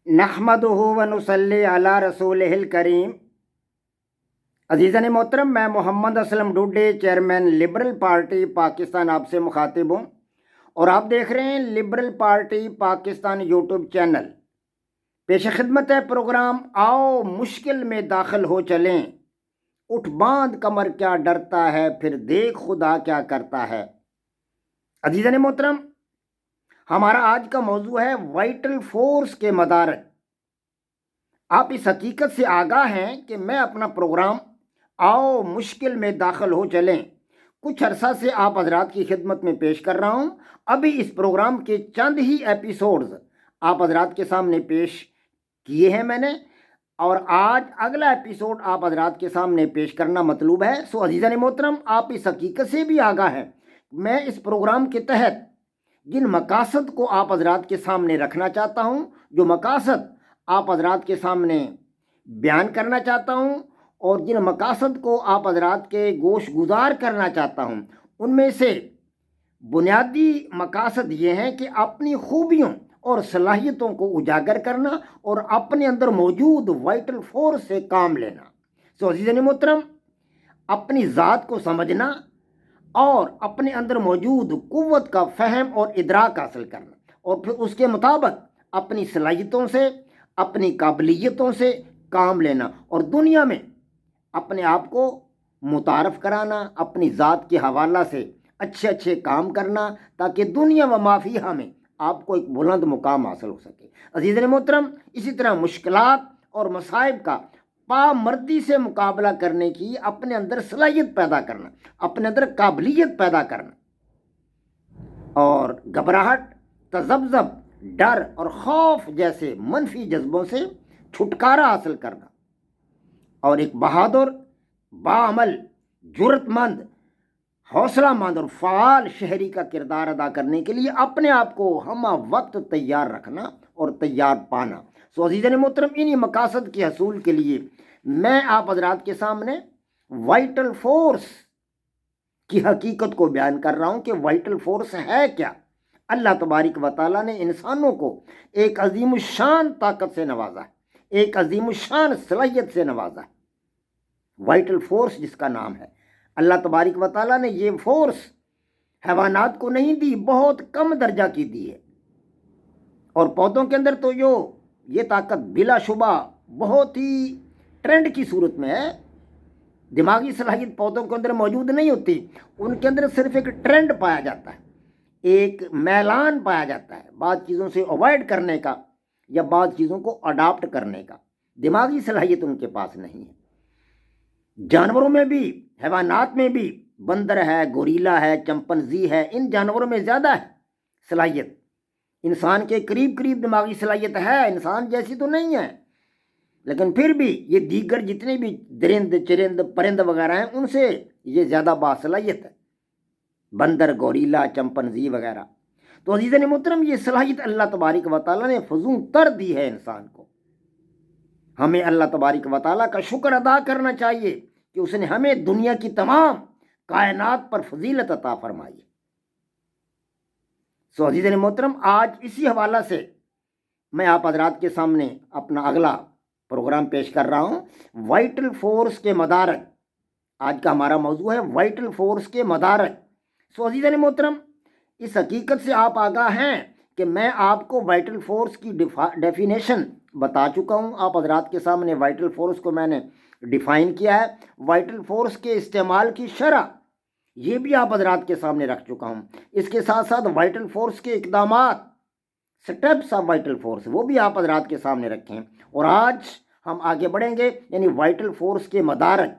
نحمدہ و نصلی علی رسولہ الکریم۔ عزیزان محترم، میں Muhammad Aslam Dode, chairman liberal party Pakistan, آپ سے مخاطب ہوں اور آپ دیکھ رہے ہیں liberal party Pakistan YouTube channel. پیش خدمت ہے پروگرام آؤ مشکل میں داخل ہو چلیں، اٹھ باندھ کمر کیا ڈرتا ہے، پھر دیکھ خدا کیا کرتا ہے۔ عزیزان محترم، ہمارا آج کا موضوع ہے وائٹل فورس کے مدارج۔ آپ اس حقیقت سے آگاہ ہیں کہ میں اپنا پروگرام آؤ مشکل میں داخل ہو چلیں کچھ عرصہ سے آپ حضرات کی خدمت میں پیش کر رہا ہوں۔ ابھی اس پروگرام کے چند ہی ایپیسوڈز آپ حضرات کے سامنے پیش کیے ہیں میں نے، اور آج اگلا ایپیسوڈ آپ حضرات کے سامنے پیش کرنا مطلوب ہے۔ سو عزیزان محترم، آپ اس حقیقت سے بھی آگاہ ہیں میں اس پروگرام کے تحت جن مقاصد کو آپ حضرات کے سامنے رکھنا چاہتا ہوں، جو مقاصد آپ حضرات کے سامنے بیان کرنا چاہتا ہوں، اور جن مقاصد کو آپ حضرات کے گوش گزار کرنا چاہتا ہوں، ان میں سے بنیادی مقاصد یہ ہیں کہ اپنی خوبیوں اور صلاحیتوں کو اجاگر کرنا اور اپنے اندر موجود وائٹل فورس سے کام لینا۔ سو عزیزان محترم، اپنی ذات کو سمجھنا اور اپنے اندر موجود قوت کا فہم اور ادراک حاصل کرنا، اور پھر اس کے مطابق اپنی صلاحیتوں سے، اپنی قابلیتوں سے کام لینا، اور دنیا میں اپنے آپ کو متعارف کرانا، اپنی ذات کے حوالہ سے اچھے اچھے کام کرنا، تاکہ دنیا و ما فیہا میں آپ کو ایک بلند مقام حاصل ہو سکے۔ عزیزان محترم، اسی طرح مشکلات اور مصائب کا پامردی سے مقابلہ کرنے کی اپنے اندر صلاحیت پیدا کرنا، اپنے اندر قابلیت پیدا کرنا، اور گھبراہٹ، تذبذب، ڈر اور خوف جیسے منفی جذبوں سے چھٹکارا حاصل کرنا، اور ایک بہادر، باعمل، جرت مند، حوصلہ مند اور فعال شہری کا کردار ادا کرنے کے لیے اپنے آپ کو ہمہ وقت تیار رکھنا اور تیار پانا۔ سو عزیزان محترم، انہی مقاصد کے حصول کے لیے میں آپ حضرات کے سامنے وائٹل فورس کی حقیقت کو بیان کر رہا ہوں کہ وائٹل فورس ہے کیا۔ اللہ تبارک و تعالیٰ نے انسانوں کو ایک عظیم الشان طاقت سے نوازا ہے، ایک عظیم الشان صلاحیت سے نوازا ہے، وائٹل فورس جس کا نام ہے۔ اللہ تبارک و تعالیٰ نے یہ فورس حیوانات کو نہیں دی، بہت کم درجہ کی دی ہے، اور پودوں کے اندر تو یہ طاقت بلا شبہ بہت ہی ٹرینڈ کی صورت میں ہے۔ دماغی صلاحیت پودوں کے اندر موجود نہیں ہوتی، ان کے اندر صرف ایک ٹرینڈ پایا جاتا ہے، ایک میلان پایا جاتا ہے بعض چیزوں سے اوائڈ کرنے کا یا بعض چیزوں کو اڈاپٹ کرنے کا۔ دماغی صلاحیت ان کے پاس نہیں ہے۔ جانوروں میں بھی، حیوانات میں بھی، بندر ہے، گوریلا ہے، چمپنزی ہے، ان جانوروں میں زیادہ ہے صلاحیت۔ انسان کے قریب قریب دماغی صلاحیت ہے، انسان جیسی تو نہیں ہے، لیکن پھر بھی یہ دیگر جتنے بھی درند، چرند، پرند وغیرہ ہیں، ان سے یہ زیادہ باصلاحیت ہے، بندر، گوریلا، چمپنزی وغیرہ۔ تو عزیزان محترم، یہ صلاحیت اللہ تبارک و تعالیٰ نے فزوں تر دی ہے انسان کو۔ ہمیں اللہ تبارک و تعالیٰ کا شکر ادا کرنا چاہیے کہ اس نے ہمیں دنیا کی تمام کائنات پر فضیلت عطا فرمائی ہے۔ سو عزیزان محترم، آج اسی حوالہ سے میں آپ حضرات کے سامنے اپنا اگلا پروگرام پیش کر رہا ہوں، وائٹل فورس کے مدارج۔ آج کا ہمارا موضوع ہے وائٹل فورس کے مدارج۔ سو عزیزان محترم، اس حقیقت سے آپ آگاہ ہیں کہ میں آپ کو وائٹل فورس کی ڈیفینیشن بتا چکا ہوں۔ آپ حضرات کے سامنے وائٹل فورس کو میں نے ڈیفائن کیا ہے، وائٹل فورس کے استعمال کی شرح یہ بھی آپ حضرات کے سامنے رکھ چکا ہوں۔ اس کے ساتھ ساتھ وائٹل فورس کے اقدامات، سٹیپس آف وائٹل فورس، وہ بھی آپ حضرات کے سامنے رکھے ہیں، اور آج ہم آگے بڑھیں گے، یعنی وائٹل فورس کے مدارج،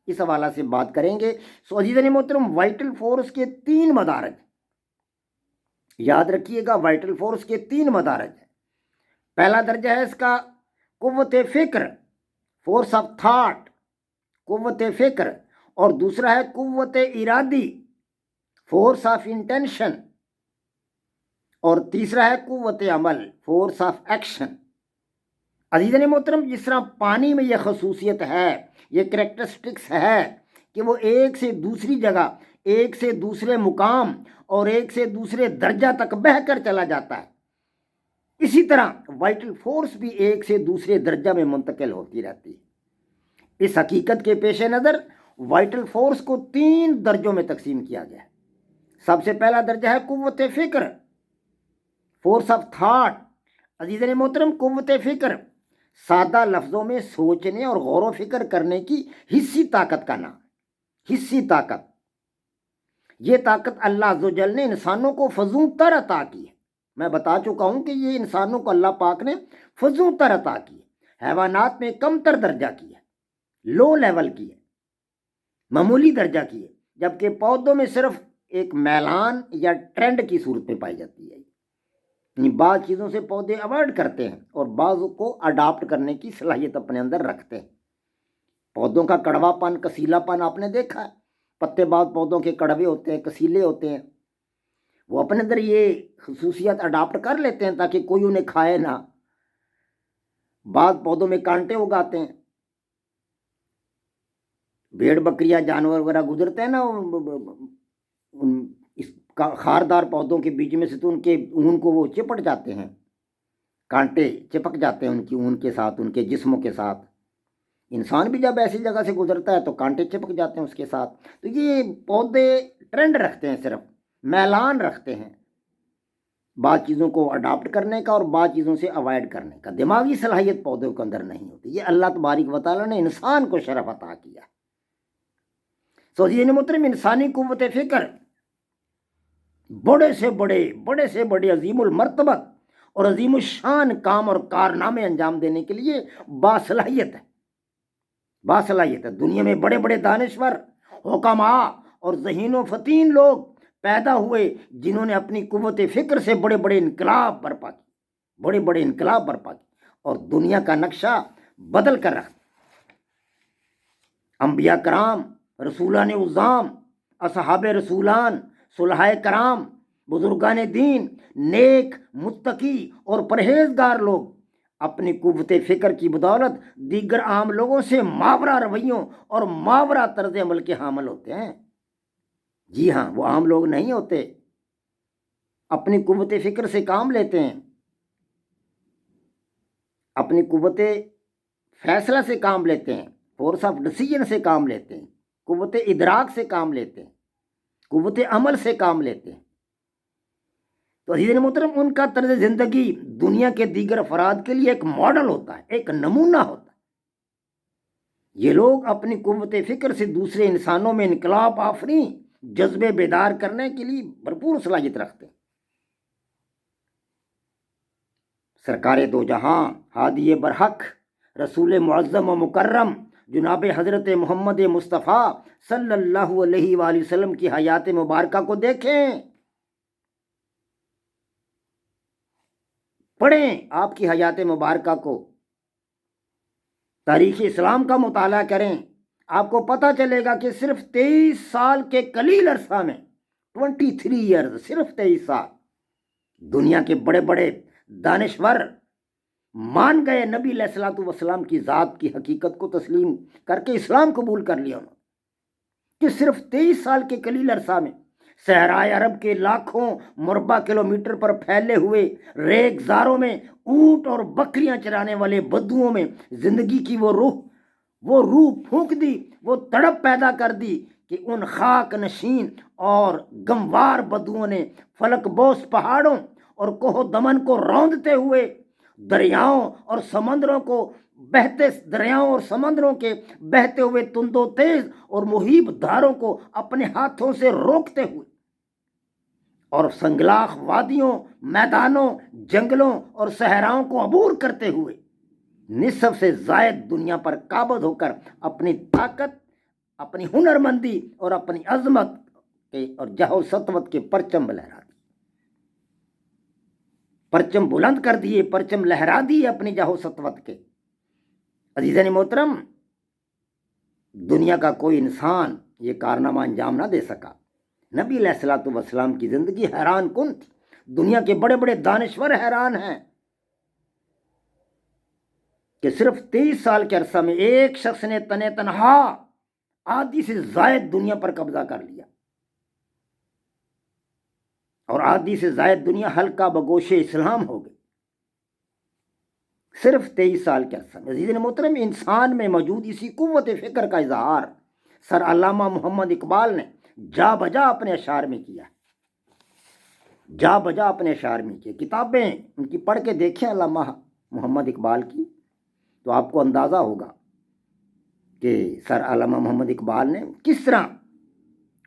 اس حوالہ سے بات کریں گے۔ سو عزیزان محترم، وائٹل فورس کے 3 مدارج یاد رکھیے گا، وائٹل فورس کے 3 مدارج ہیں۔ پہلا درجہ ہے اس کا قوت فکر، فورس آف تھاٹ، قوت فکر، اور دوسرا ہے قوت ارادی، فورس آف انٹینشن، اور تیسرا ہے قوت عمل، فورس آف ایکشن۔ عزیزان محترم، جس طرح پانی میں یہ خصوصیت ہے، یہ کریکٹرسٹکس ہے کہ وہ ایک سے دوسری جگہ، ایک سے دوسرے مقام اور ایک سے دوسرے درجہ تک بہہ کر چلا جاتا ہے، اسی طرح وائٹل فورس بھی ایک سے دوسرے درجہ میں منتقل ہوتی رہتی ہے۔ اس حقیقت کے پیش نظر وائٹل فورس کو 3 درجوں میں تقسیم کیا گیا ہے۔ سب سے پہلا درجہ ہے قوت فکر، فورس آف تھاٹ۔ عزیزان محترم، قوت فکر سادہ لفظوں میں سوچنے اور غور و فکر کرنے کی حسی طاقت کا نام، حسی طاقت۔ یہ طاقت اللہ عز و جل نے انسانوں کو فزوں تر عطا کی ہے۔ میں بتا چکا ہوں کہ یہ انسانوں کو اللہ پاک نے فزوں تر عطا کی ہے، حیوانات میں کم تر درجہ کی ہے، لو لیول کی ہے، معمولی درجہ کی ہے، جبکہ پودوں میں صرف ایک میلان یا ٹرینڈ کی صورت میں پائی جاتی ہے۔ یعنی بعض چیزوں سے پودے اوائڈ کرتے ہیں اور بعض کو اڈاپٹ کرنے کی صلاحیت اپنے اندر رکھتے ہیں۔ پودوں کا کڑوا پن، کسیلا پن آپ نے دیکھا ہے، پتے بعض پودوں کے کڑوے ہوتے ہیں، کسیلے ہوتے ہیں، وہ اپنے اندر یہ خصوصیت اڈاپٹ کر لیتے ہیں تاکہ کوئی انہیں کھائے نہ۔ بعض پودوں میں کانٹے اگاتے ہیں، بھیڑ بکریاں جانور وغیرہ گزرتے ہیں نا اس خاردار پودوں کے بیچ میں سے، تو ان کے اون کو وہ چپٹ جاتے ہیں، کانٹے چپک جاتے ہیں ان کی اون کے ساتھ، ان کے جسموں کے ساتھ۔ انسان بھی جب ایسی جگہ سے گزرتا ہے تو کانٹے چپک جاتے ہیں اس کے ساتھ۔ تو یہ پودے ٹرینڈ رکھتے ہیں، صرف میلان رکھتے ہیں بعض چیزوں کو اڈاپٹ کرنے کا اور بعض چیزوں سے اوائڈ کرنے کا۔ دماغی صلاحیت پودوں کے اندر نہیں ہوتی۔ یہ اللہ تبارک و تعالیٰ نے انسان کو شرف عطا کیا۔ عزیزان محترم، انسانی قوت فکر بڑے سے بڑے عظیم المرتبت اور عظیم الشان کام اور کارنامے انجام دینے کے لیے باصلاحیت ہے، باصلاحیت ہے۔ دنیا میں بڑے بڑے دانشور، حکماء اور ذہین و فطین لوگ پیدا ہوئے جنہوں نے اپنی قوت فکر سے بڑے بڑے انقلاب برپا کی اور دنیا کا نقشہ بدل کر رکھا۔ انبیاء کرام، رسولان اعظام، اصحاب رسولان، صلحاء کرام، بزرگان دین، نیک، متقی اور پرہیزگار لوگ اپنی قوت فکر کی بدولت دیگر عام لوگوں سے ماورا رویوں اور ماورا طرز عمل کے حامل ہوتے ہیں۔ جی ہاں، وہ عام لوگ نہیں ہوتے، اپنی قوت فکر سے کام لیتے ہیں، اپنی قوت فیصلہ سے کام لیتے ہیں، فورس آف ڈیسیژن سے کام لیتے ہیں، قوت ادراک سے کام لیتے ہیں، قوت عمل سے کام لیتے ہیں۔ تو عزیزان محترم، ان کا طرز زندگی دنیا کے دیگر افراد کے لیے ایک ماڈل ہوتا ہے، ایک نمونہ ہوتا ہے۔ یہ لوگ اپنی قوت فکر سے دوسرے انسانوں میں انقلاب آفریں جذبے بیدار کرنے کے لیے بھرپور صلاحیت رکھتے ہیں۔ سرکار دو جہاں، ہادی برحق، رسول معظم و مکرم جناب حضرت محمد مصطفیٰ صلی اللہ علیہ وآلہ وسلم کی حیات مبارکہ کو دیکھیں، پڑھیں آپ کی حیات مبارکہ کو، تاریخ اسلام کا مطالعہ کریں، آپ کو پتہ چلے گا کہ صرف 23 سال کے قلیل عرصہ میں 23 ایئرز، صرف 23 سال دنیا کے بڑے بڑے دانشور مان گئے، نبی علیہ الصلوۃ والسلام کی ذات کی حقیقت کو تسلیم کر کے اسلام قبول کر لیا انہوں کہ صرف 23 سال کے قلیل عرصہ میں صحرائے عرب کے لاکھوں مربع کلومیٹر پر پھیلے ہوئے ریگ زاروں میں اونٹ اور بکریاں چرانے والے بدوؤں میں زندگی کی وہ روح پھونک دی، وہ تڑپ پیدا کر دی کہ ان خاک نشین اور گموار بدوؤں نے فلک بوس پہاڑوں اور کوہ دمن کو روندتے ہوئے دریاؤں اور سمندروں کے بہتے ہوئے تند و تیز اور مہیب دھاروں کو اپنے ہاتھوں سے روکتے ہوئے اور سنگلاخ وادیوں، میدانوں، جنگلوں اور صحراؤں کو عبور کرتے ہوئے نصف سے زائد دنیا پر قابض ہو کر اپنی طاقت، اپنی ہنرمندی اور اپنی عظمت اور جہ و سطوت کے پرچم لہرا دیے، پرچم بلند کر دیے، پرچم لہرا دیے اپنی جہ و سطوت کے۔ عزیزان محترم، دنیا کا کوئی انسان یہ کارنامہ انجام نہ دے سکا۔ نبی علیہ الصلوۃ والسلام کی زندگی حیران کن تھی، دنیا کے بڑے بڑے دانشور حیران ہیں کہ صرف 23 سال کے عرصہ میں ایک شخص نے تنہا آدھی سے زائد دنیا پر قبضہ کر لیا، اور آدھی سے زائد دنیا حلقہ بگوش اسلام ہو گئی۔ صرف 23 سال کے عرصہ میں عزیزان محترم انسان میں موجود اسی قوت فکر کا اظہار سر علامہ محمد اقبال نے جا بجا اپنے اشعار میں کیا، جا بجا اپنے اشعار میں کیا۔ کتابیں ان کی پڑھ کے دیکھیں علامہ محمد اقبال کی، تو آپ کو اندازہ ہوگا کہ سر علامہ محمد اقبال نے کس طرح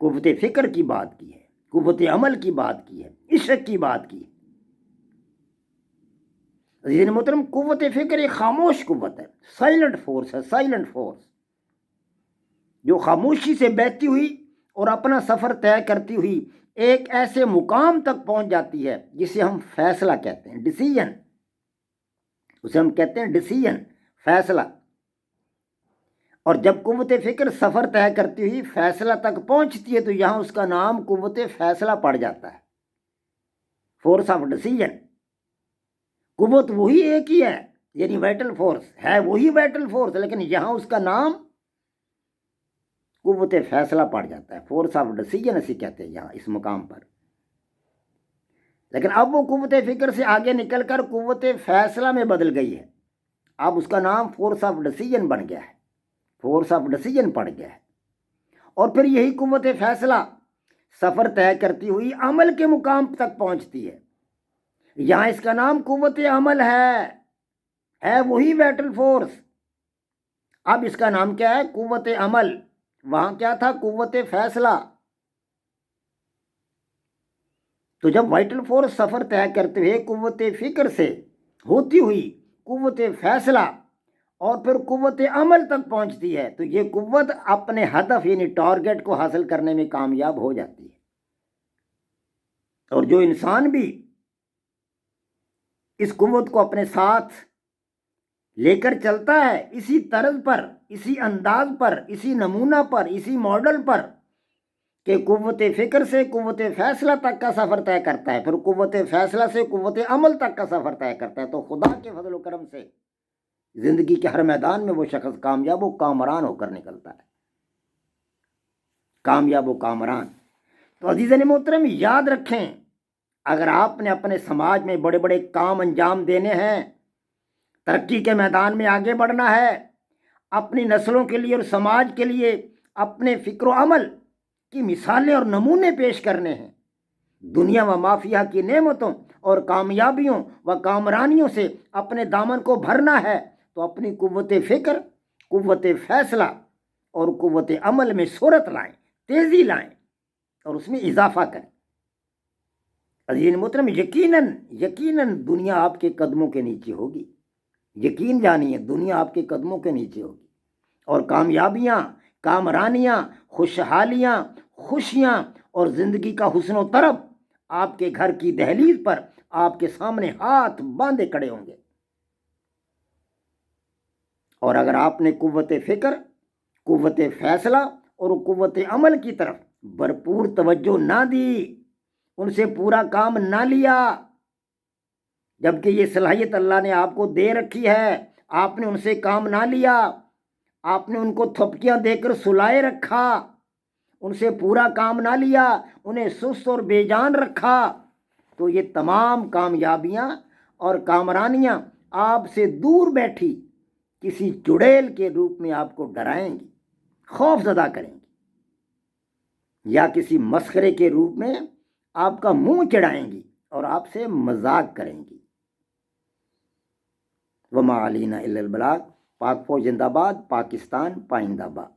قوت فکر کی بات کی ہے، قوت عمل کی بات کی ہے، عشق کی بات کی ہے۔ عزیزان محترم قوت فکر ایک خاموش قوت ہے، سائلنٹ فورس ہے، سائلنٹ فورس جو خاموشی سے بہتی ہوئی اور اپنا سفر طے کرتی ہوئی ایک ایسے مقام تک پہنچ جاتی ہے جسے ہم فیصلہ کہتے ہیں، ڈیسیژن، اسے ہم کہتے ہیں ڈیسیژن، فیصلہ۔ اور جب قوت فکر سفر طے کرتی ہوئی فیصلہ تک پہنچتی ہے تو یہاں اس کا نام قوت فیصلہ پڑ جاتا ہے، فورس آف ڈیسیژن۔ قوت وہی ایک ہی ہے، یعنی وائٹل فورس ہے، وہی وائٹل فورس، لیکن یہاں اس کا نام قوت فیصلہ پڑ جاتا ہے، فورس آف ڈیسیژن اسے کہتے ہیں یہاں اس مقام پر۔ لیکن اب وہ قوت فکر سے آگے نکل کر قوت فیصلہ میں بدل گئی ہے، اب اس کا نام فورس آف ڈیسیژن بن گیا ہے، فورس آف ڈیسیژن پڑ گیا ہے۔ اور پھر یہی قوت فیصلہ سفر طے کرتی ہوئی عمل کے مقام تک پہنچتی ہے، یہاں اس کا نام قوت عمل ہے وہی وائٹل فورس۔ اب اس کا نام کیا ہے؟ قوت عمل۔ وہاں کیا تھا؟ قوت فیصلہ۔ تو جب وائٹل فورس سفر طے کرتے ہوئے قوت فکر سے ہوتی ہوئی قوت فیصلہ اور پھر قوت عمل تک پہنچتی ہے تو یہ قوت اپنے ہدف یعنی ٹارگٹ کو حاصل کرنے میں کامیاب ہو جاتی ہے۔ اور جو انسان بھی اس قوت کو اپنے ساتھ لے کر چلتا ہے اسی طرز پر، اسی انداز پر، اسی نمونہ پر، اسی ماڈل پر کہ قوت فکر سے قوت فیصلہ تک کا سفر طے کرتا ہے، پھر قوت فیصلہ سے قوت عمل تک کا سفر طے کرتا ہے، تو خدا کے فضل و کرم سے زندگی کے ہر میدان میں وہ شخص کامیاب و کامران ہو کر نکلتا ہے، کامیاب و کامران۔ تو عزیزان محترم یاد رکھیں، اگر آپ نے اپنے سماج میں بڑے بڑے کام انجام دینے ہیں، ترقی کے میدان میں آگے بڑھنا ہے، اپنی نسلوں کے لیے اور سماج کے لیے اپنے فکر و عمل کی مثالیں اور نمونے پیش کرنے ہیں، دنیا و مافیہ کی نعمتوں اور کامیابیوں و کامرانیوں سے اپنے دامن کو بھرنا ہے، تو اپنی قوت فکر، قوت فیصلہ اور قوت عمل میں سرعت لائیں، تیزی لائیں اور اس میں اضافہ کریں۔ عزیز محترم یقیناً دنیا آپ کے قدموں کے نیچے ہوگی، یقین جانیے دنیا آپ کے قدموں کے نیچے ہوگی، اور کامیابیاں، کامرانیاں، خوشحالیاں، خوشیاں اور زندگی کا حسن و طرب آپ کے گھر کی دہلیز پر آپ کے سامنے ہاتھ باندھے کھڑے ہوں گے۔ اور اگر آپ نے قوت فکر، قوت فیصلہ اور قوت عمل کی طرف بھرپور توجہ نہ دی، ان سے پورا کام نہ لیا، جبکہ یہ صلاحیت اللہ نے آپ کو دے رکھی ہے، آپ نے ان سے کام نہ لیا، آپ نے ان کو تھپکیاں دے کر سلائے رکھا، ان سے پورا کام نہ لیا، انہیں سست اور بے جان رکھا، تو یہ تمام کامیابیاں اور کامرانیاں آپ سے دور بیٹھی کسی چڑیل کے روپ میں آپ کو ڈرائیں گی، خوف زدہ کریں گی، یا کسی مسخرے کے روپ میں آپ کا منہ چڑھائیں گی اور آپ سے مذاق کریں گی۔ وما علینا الا البلاغ۔ پاک فوج زندہ باد، پاکستان پائندہ باد۔